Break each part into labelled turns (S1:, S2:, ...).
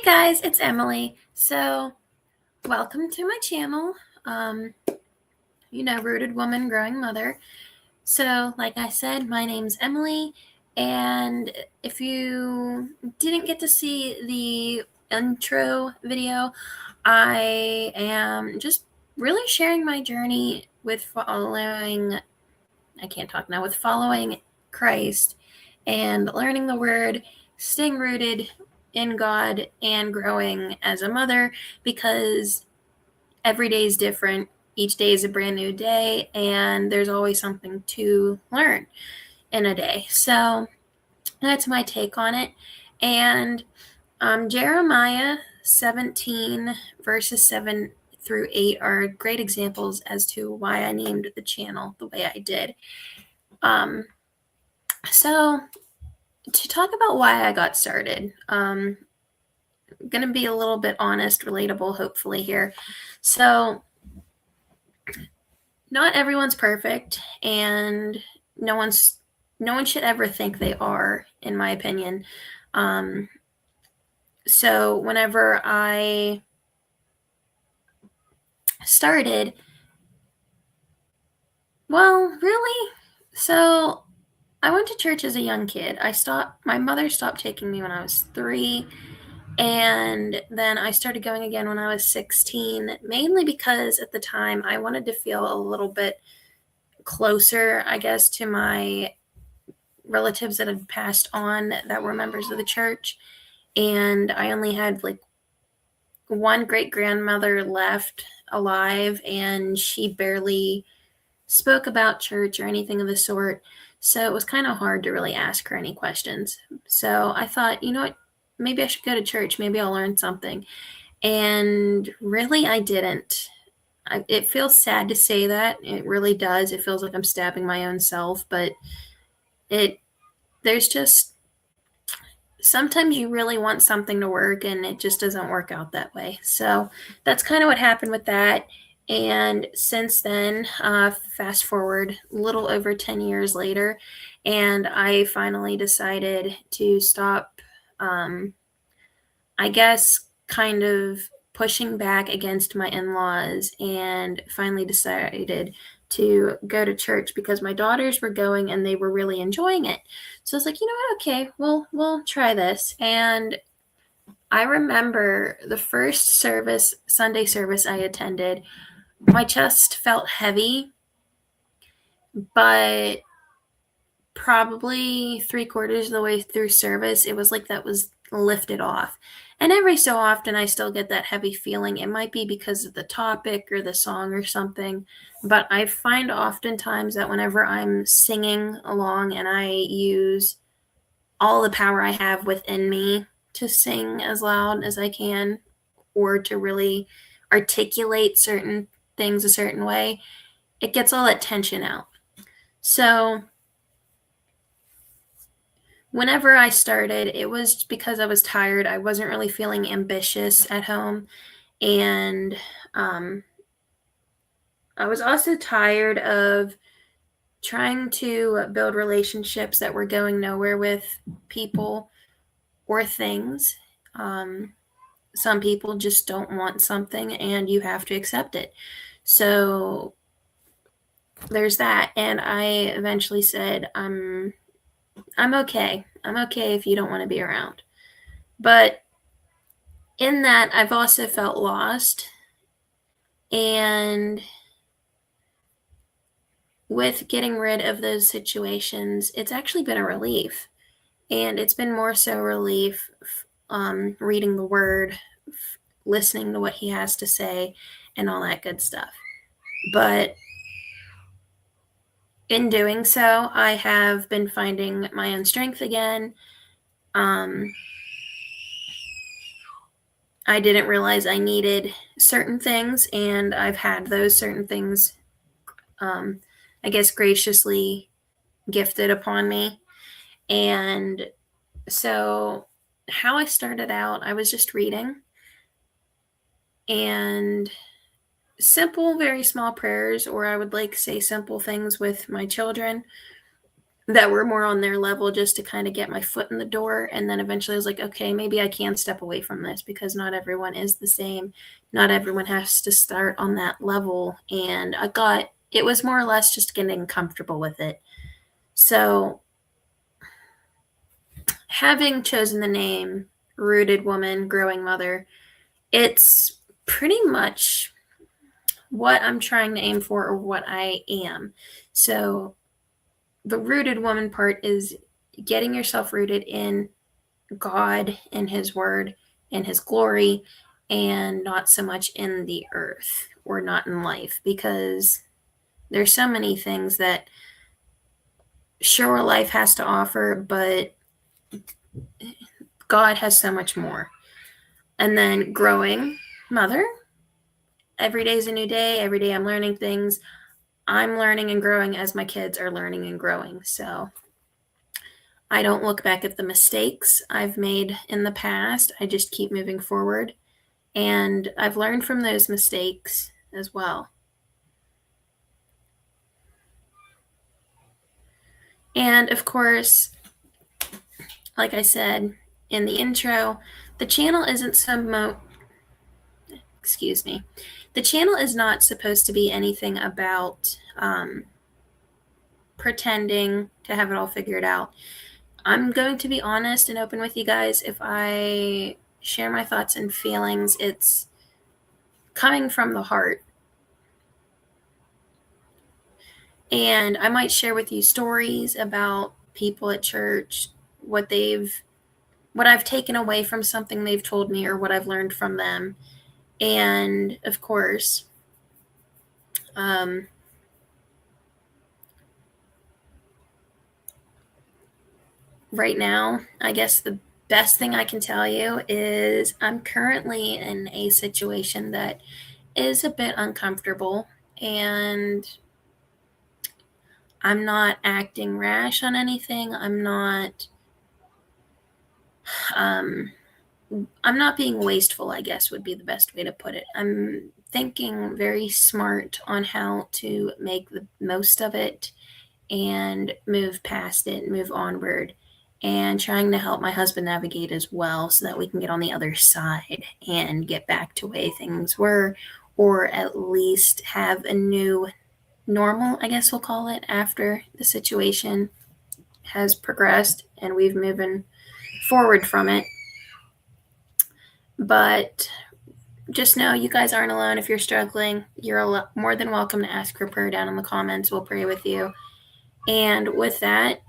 S1: Guys, it's Emily. So, welcome to my channel. Rooted Woman, Growing Mother. So, like I said, my name's Emily, and if you didn't get to see the intro video, I am just really sharing my journey with following Christ and learning the word, staying rooted in God, and growing as a mother, because every day is different. Each day is a brand new day, and there's always something to learn in a day. So that's my take on it. And Jeremiah 17 verses 7 through 8 are great examples as to why I named the channel the way I did. So to talk about why I got started, I'm going to be a little bit honest, relatable, hopefully here. So not everyone's perfect, and no one should ever think they are, in my opinion. So whenever I started, so I went to church as a young kid. My mother stopped taking me when I was 3. And then I started going again when I was 16, mainly because at the time I wanted to feel a little bit closer, I guess, to my relatives that had passed on that were members of the church. And I only had like one great grandmother left alive, and she barely spoke about church or anything of the sort. So it was kind of hard to really ask her any questions. So I thought, you know what? Maybe I should go to church. Maybe I'll learn something. And really, I didn't. It feels sad to say that. It really does. It feels like I'm stabbing my own self. But there's just sometimes you really want something to work, and it just doesn't work out that way. So that's kind of what happened with that. And since then, fast forward a little over 10 years later, and I finally decided to stop, I guess, kind of pushing back against my in-laws, and finally decided to go to church because my daughters were going and they were really enjoying it. So I was like, you know what? Okay, we'll try this. And I remember the first Sunday service I attended, my chest felt heavy, but probably 3/4 of the way through service, it was like that was lifted off. And every so often, I still get that heavy feeling. It might be because of the topic or the song or something, but I find oftentimes that whenever I'm singing along and I use all the power I have within me to sing as loud as I can, or to really articulate certain things a certain way, it gets all that tension out. So whenever I started, it was because I was tired. I wasn't really feeling ambitious at home. And I was also tired of trying to build relationships that were going nowhere with people or things. Some people just don't want something, and you have to accept it. So there's that. And I eventually said, I'm okay. I'm okay if you don't want to be around. But in that, I've also felt lost. And with getting rid of those situations, it's actually been a relief. And it's been more so relief reading the word, listening to what he has to say, and all that good stuff. But in doing so, I have been finding my own strength again. I didn't realize I needed certain things, and I've had those certain things, I guess, graciously gifted upon me. And so, how I started out, I was just reading and simple, very small prayers, or I would say simple things with my children. that were more on their level just to kind of get my foot in the door. And then eventually I was like, okay, maybe I can step away from this because not everyone is the same. Not everyone has to start on that level. And it was more or less just getting comfortable with it. So having chosen the name Rooted Woman, Growing Mother, it's pretty much what I'm trying to aim for or what I am. So the rooted woman part is getting yourself rooted in God, in His Word, in His glory, and not so much in the earth or not in life, because there's so many things that sure life has to offer, but God has so much more. And then growing mother, every day is a new day. Every day I'm learning things. I'm learning and growing as my kids are learning and growing. So I don't look back at the mistakes I've made in the past. I just keep moving forward. And I've learned from those mistakes as well. And of course, like I said in the intro, the channel isn't excuse me. The channel is not supposed to be anything about pretending to have it all figured out. I'm going to be honest and open with you guys. If I share my thoughts and feelings, it's coming from the heart. And I might share with you stories about people at church, what I've taken away from something they've told me or what I've learned from them. And of course, right now, I guess the best thing I can tell you is I'm currently in a situation that is a bit uncomfortable, and I'm not acting rash on anything. I'm not being wasteful, I guess would be the best way to put it. I'm thinking very smart on how to make the most of it and move past it, move onward, and trying to help my husband navigate as well so that we can get on the other side and get back to way things were, or at least have a new normal, I guess we'll call it, after the situation has progressed and we've moving forward from it. But just know you guys aren't alone. If you're struggling, you're more than welcome to ask for prayer down in the comments. We'll pray with you. And with that,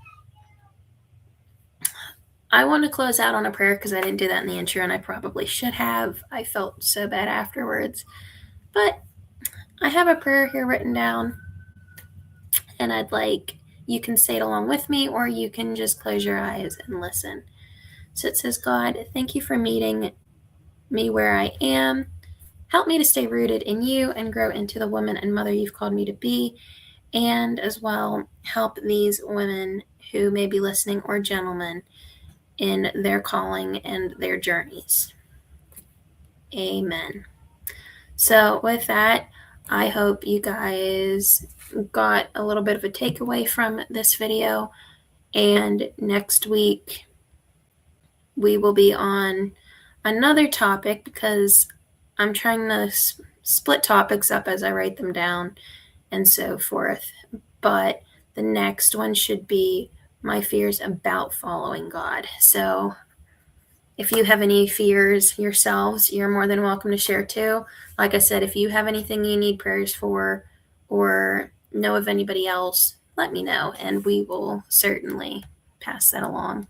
S1: I want to close out on a prayer because I didn't do that in the intro and I probably should have. I felt so bad afterwards. But I have a prayer here written down, and you can say it along with me, or you can just close your eyes and listen. So it says, God, thank you for meeting me where I am. Help me to stay rooted in you and grow into the woman and mother you've called me to be. And as well, help these women who may be listening, or gentlemen, in their calling and their journeys. Amen. So with that, I hope you guys got a little bit of a takeaway from this video. And next week, we will be on another topic because I'm trying to split topics up as I write them down and so forth. But the next one should be my fears about following God. So if you have any fears yourselves, you're more than welcome to share too. Like I said, if you have anything you need prayers for or know of anybody else, let me know and we will certainly pass that along.